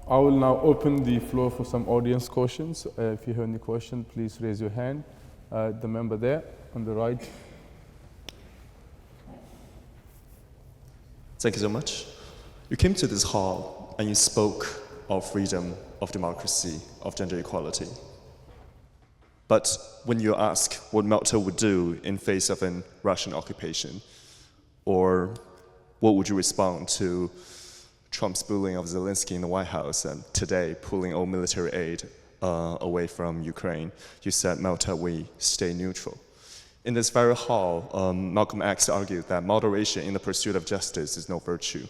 I will now open the floor for some audience questions. If you have any question, please raise your hand. The member there on the right. Thank you so much. You came to this hall and you spoke of freedom, of democracy, of gender equality. But when you ask what Malta would do in face of a Russian occupation, or what would you respond to Trump's bullying of Zelensky in the White House and today pulling all military aid away from Ukraine, you said Malta, we stay neutral. In this very hall, Malcolm X argued that moderation in the pursuit of justice is no virtue.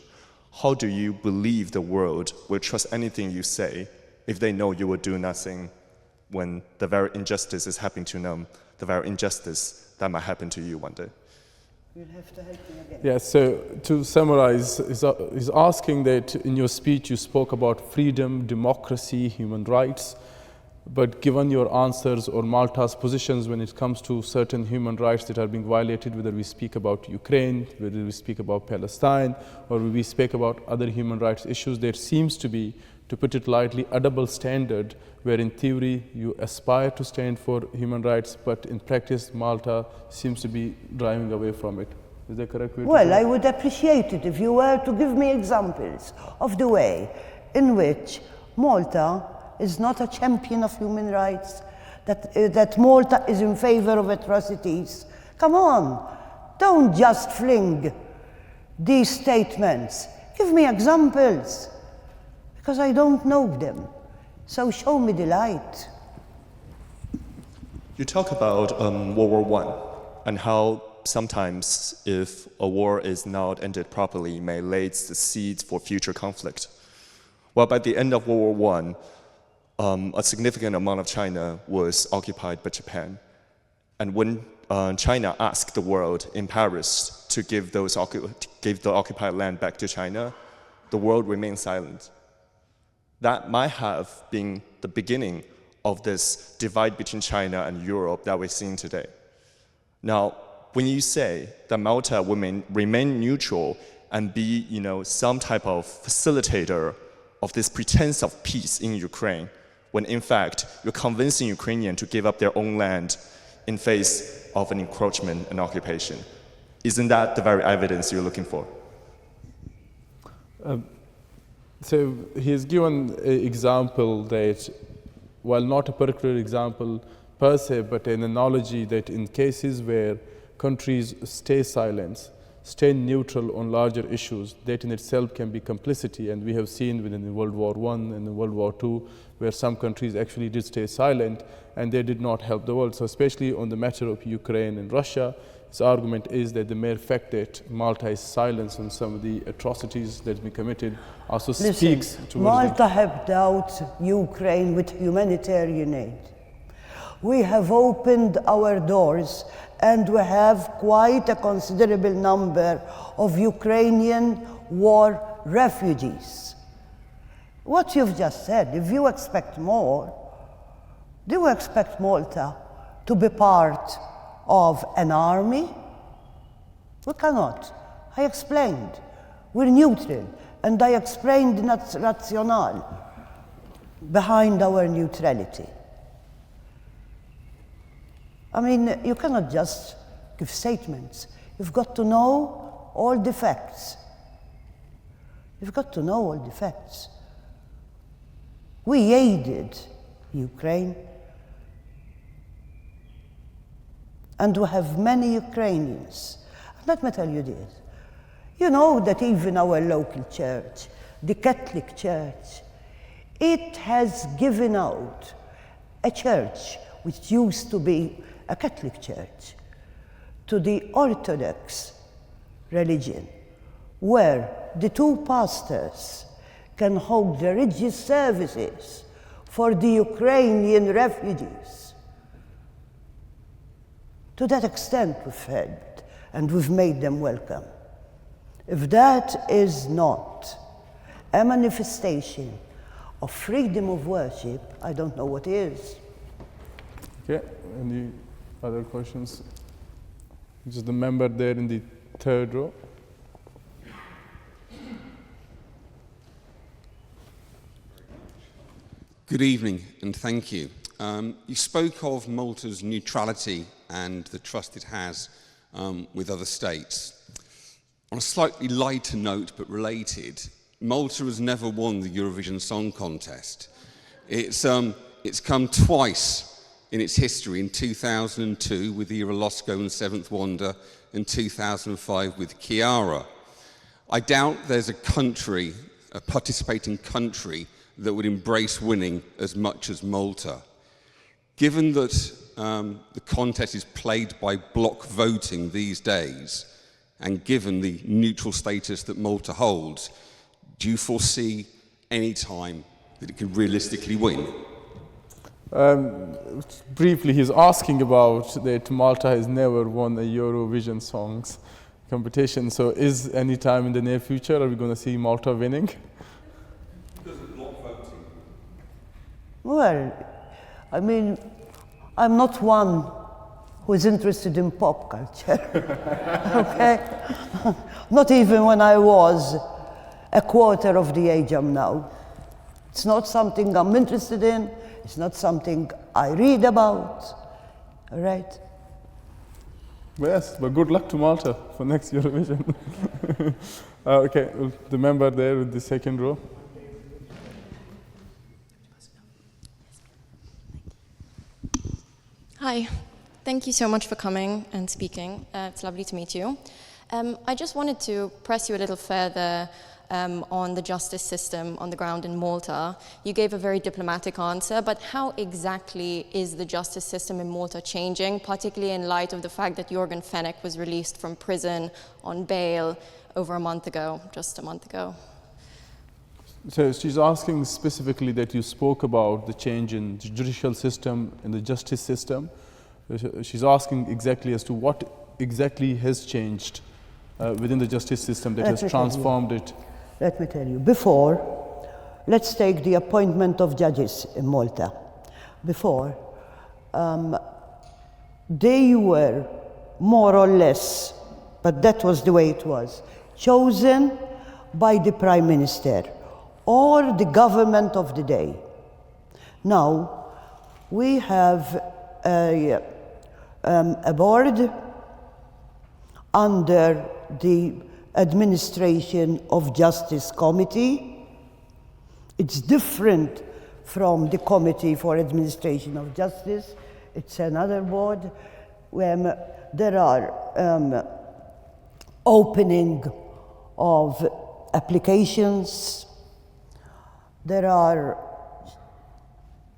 How do you believe the world will trust anything you say if they know you will do nothing when the very injustice is happening to them, the very injustice that might happen to you one day? You'll have to help me again. Yeah, so to summarize, he's asking that in your speech you spoke about freedom, democracy, human rights, but given your answers or Malta's positions when it comes to certain human rights that are being violated, whether we speak about Ukraine, whether we speak about Palestine, or we speak about other human rights issues, there seems to be, to put it lightly, a double standard where in theory you aspire to stand for human rights, but in practice Malta seems to be driving away from it. Is that correct? Well, I would appreciate it if you were to give me examples of the way in which Malta is not a champion of human rights, that Malta is in favor of atrocities. Come on, don't just fling these statements. Give me examples, because I don't know them. So show me the light. You talk about World War I and how sometimes if a war is not ended properly, it may lay the seeds for future conflict. Well, by the end of World War I, a significant amount of China was occupied by Japan. And when China asked the world in Paris to give the occupied land back to China, the world remained silent. That might have been the beginning of this divide between China and Europe that we're seeing today. Now, when you say that Malta will remain neutral and be, some type of facilitator of this pretense of peace in Ukraine, when in fact you're convincing Ukrainians to give up their own land in face of an encroachment and occupation, isn't that the very evidence you're looking for? So he's given an example that, well, not a particular example per se, but an analogy that in cases where countries stay silent, stay neutral on larger issues, that in itself can be complicity. And we have seen within World War I and World War II, where some countries actually did stay silent and they did not help the world. So especially on the matter of Ukraine and Russia, his argument is that the mere fact that Malta is silent on some of the atrocities that have been committed also speaks towards Malta helped out Ukraine with humanitarian aid. We have opened our doors and we have quite a considerable number of Ukrainian war refugees. What you've just said, if you expect more, do you expect Malta to be part of an army? We cannot. I explained. We're neutral. And I explained the rationale behind our neutrality. I mean, you cannot just give statements. You've got to know all the facts. You've got to know all the facts. We aided Ukraine. And we have many Ukrainians. Let me tell you this. You know that even our local church, the Catholic Church, it has given out a church which used to be a Catholic church to the Orthodox religion, where the two pastors can hold the religious services for the Ukrainian refugees. To that extent we've helped and we've made them welcome. If that is not a manifestation of freedom of worship, I don't know what is. Okay, any other questions? Just the member there in the third row. Good evening, and thank you. You spoke of Malta's neutrality and the trust it has with other states. On a slightly lighter note, but related, Malta has never won the Eurovision Song Contest. It's come twice in its history, in 2002 with Ira Losco and Seventh Wonder, and 2005 with Chiara. I doubt there's a country, a participating country, that would embrace winning as much as Malta. Given that the contest is played by block voting these days, and given the neutral status that Malta holds, do you foresee any time that it could realistically win? Briefly, he's asking about that Malta has never won a Eurovision songs competition. So is any time in the near future, are we going to see Malta winning? Because of block voting. Well, I mean, I'm not one who is interested in pop culture, okay? Not even when I was a quarter of the age I'm now. It's not something I'm interested in. It's not something I read about, all right? Yes, but good luck to Malta for next Eurovision. Okay, the member there with the second row. Hi, thank you so much for coming and speaking. It's lovely to meet you. I just wanted to press you a little further on the justice system on the ground in Malta. You gave a very diplomatic answer, but how exactly is the justice system in Malta changing, particularly in light of the fact that Jorgen Fenech was released from prison on bail over a month ago, just a month ago? So she's asking specifically that you spoke about the change in the judicial system and the justice system. She's asking exactly as to what exactly has changed within the justice system that has transformed it. Let me tell you. Before, let's take the appointment of judges in Malta. Before, they were more or less, but that was the way it was, chosen by the Prime Minister or the government of the day. Now, we have a board under the Administration of Justice Committee. It's different from the Committee for Administration of Justice. It's another board where there are opening of applications, there are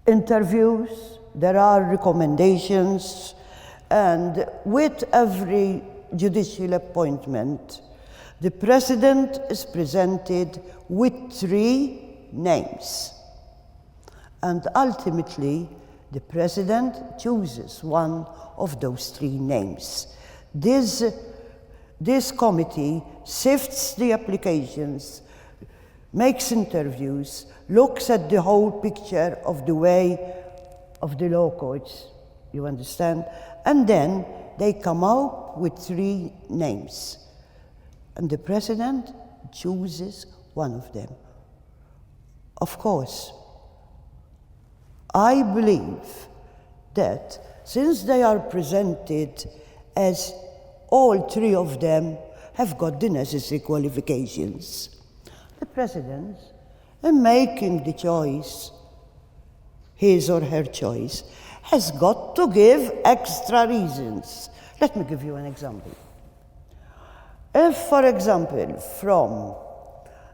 interviews, there are recommendations, and with every judicial appointment, the president is presented with 3 names. And ultimately, the president chooses one of those 3 names. This committee sifts the applications, makes interviews, looks at the whole picture of the way of the law courts, you understand? And then they come out with 3 names. And the president chooses one of them. Of course, I believe that since they are presented as all 3 of them have got the necessary qualifications, the president, in making the choice, his or her choice, has got to give extra reasons. Let me give you an example. If, for example, from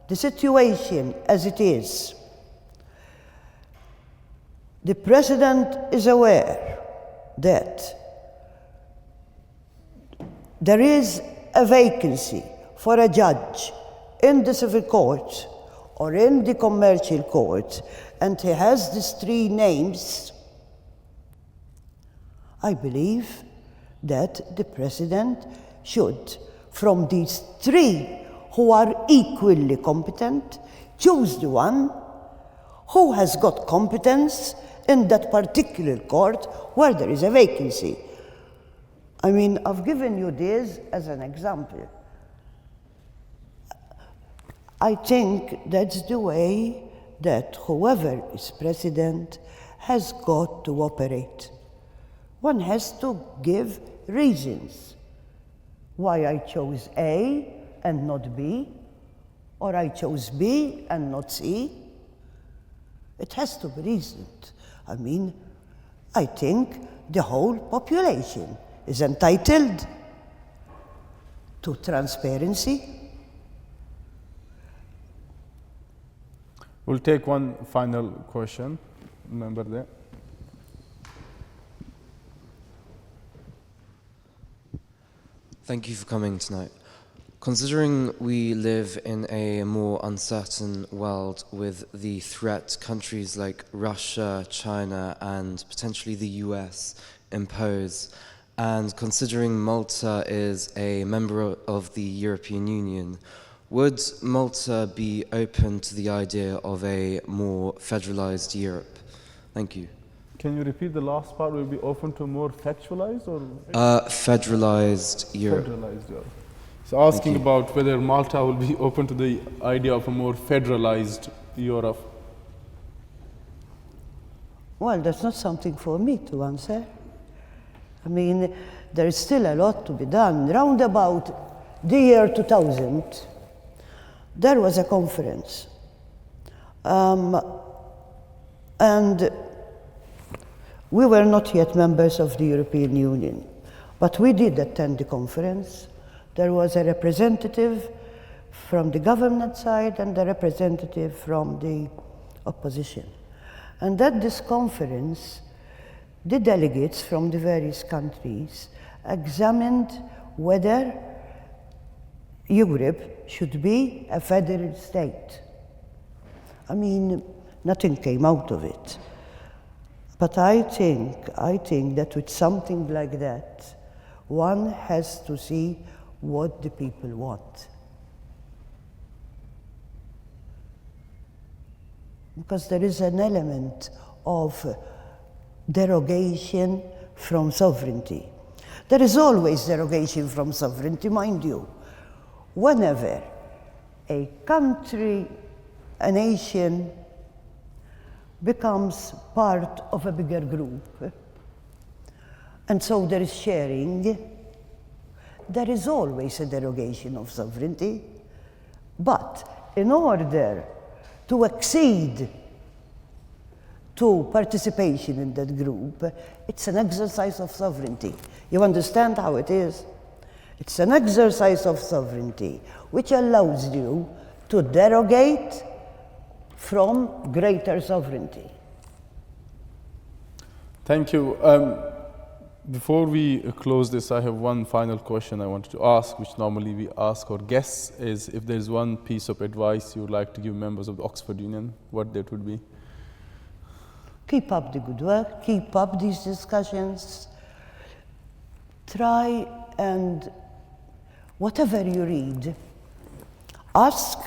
the situation as it is, the president is aware that there is a vacancy for a judge in the civil court or in the commercial court, and he has these 3 names, I believe that the president should, from these 3 who are equally competent, choose the one who has got competence in that particular court where there is a vacancy. I mean, I've given you this as an example. I think that's the way that whoever is president has got to operate. One has to give reasons why I chose A and not B, or I chose B and not C. It has to be reasoned. I mean, I think the whole population is entitled to transparency. We'll take one final question. Remember that. Thank you for coming tonight. Considering we live in a more uncertain world with the threat countries like Russia, China, and potentially the US impose, and considering Malta is a member of the European Union, would Malta be open to the idea of a more federalized Europe? Thank you. Can you repeat the last part? Will be open to more factualized or Federalized Europe. federalized Europe? So asking about whether Malta will be open to the idea of a more federalized Europe. Well, that's not something for me to answer. I mean, there is still a lot to be done. Round about the year 2000, there was a conference. And we were not yet members of the European Union, but we did attend the conference. There was a representative from the government side and a representative from the opposition. And at this conference, the delegates from the various countries examined whether Europe should be a federal state. I mean, nothing came out of it. But I think that with something like that, one has to see what the people want. Because there is an element of derogation from sovereignty. There is always derogation from sovereignty, mind you. Whenever a country, a nation, becomes part of a bigger group, and so there is sharing, there is always a derogation of sovereignty. But in order to accede to participation in that group, it's an exercise of sovereignty. You understand how it is? It's an exercise of sovereignty which allows you to derogate from greater sovereignty. Thank you. Before we close this, I have one final question I wanted to ask, which normally we ask our guests, is if there's one piece of advice you would like to give members of the Oxford Union, what that would be? Keep up the good work, keep up these discussions. Try and, whatever you read, ask,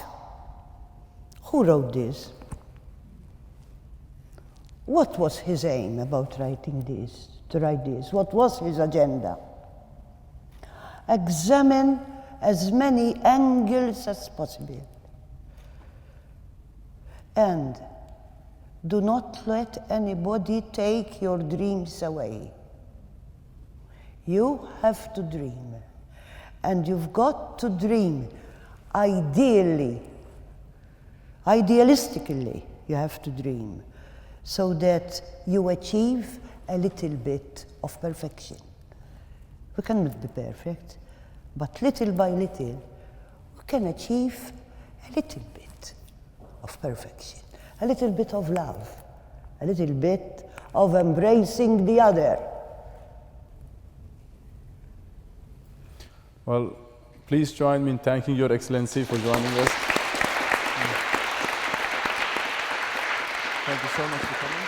who wrote this? What was his aim about writing this, to write this? What was his agenda? Examine as many angles as possible. And do not let anybody take your dreams away. You have to dream. And you've got to dream ideally. Idealistically, you have to dream, so that you achieve a little bit of perfection. We cannot be perfect, but little by little, we can achieve a little bit of perfection, a little bit of love, a little bit of embracing the other. Well, please join me in thanking Your Excellency for joining us. Thank you so much for coming.